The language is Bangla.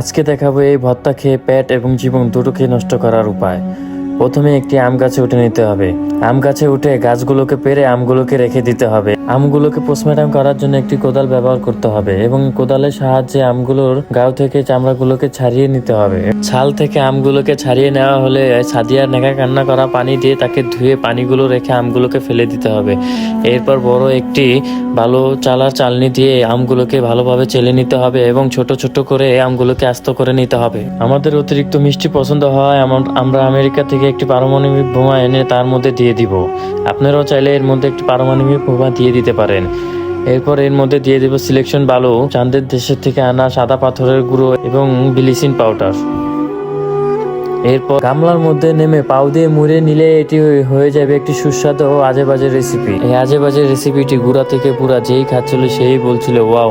আজকে দেখাবো এই ভর্তা খেয়ে পেট এবং জীবন দুটোকে নষ্ট করার উপায়। প্রথমে একটি আম গাছে উঠে নিতে হবে। আম গাছে উঠে গাছগুলোকে পেরে আমগুলোকে রেখে দিতে হবে। আমগুলোকে পোস্টমর্টম করার জন্য একটি কোদাল ব্যবহার করতে হবে এবং কোদালের সাহায্যে আমগুলোর গাও থেকে চামড়াগুলোকে ছাড়িয়ে নিতে হবে। ছাল থেকে আমগুলোকে ছাড়িয়ে নেওয়া হলে সাদিয়ার নেকা কান্না করা পানি দিয়ে তাকে ধুয়ে পানিগুলো রেখে আমগুলোকে ফেলে দিতে হবে। এরপর বড় একটি ভালো চালার চালনি দিয়ে আমগুলোকে ভালোভাবে চেলে নিতে হবে এবং ছোট ছোট করে আমগুলোকে আস্ত করে নিতে হবে। আমাদের অতিরিক্ত মিষ্টি পছন্দ হয় আমরা আমেরিকা থেকে একটি পারমাণবিক বোমা এনে তার মধ্যে দিয়ে দিব। আপনারাও চাইলে এর মধ্যে একটি পারমাণবিক বোমা দিয়ে দিতে পারেন। এরপর এর মধ্যে দিয়ে দিব সিলেকশন বালু, চাঁদের দেশের থেকে আনা সাদা পাথরের গুঁড়ো এবং ব্লিচিং পাউডার। এরপর গামলার মধ্যে নেমে পাউ দিয়ে মুড়ে নিলে এটি হয়ে যাবে একটি সুস্বাদু ও আজে বাজে রেসিপি। এই আজে বাজে রেসিপিটি গুঁড়া থেকে পুরা যেই খাচ্ছিল সেই বলছিল ওয়াও।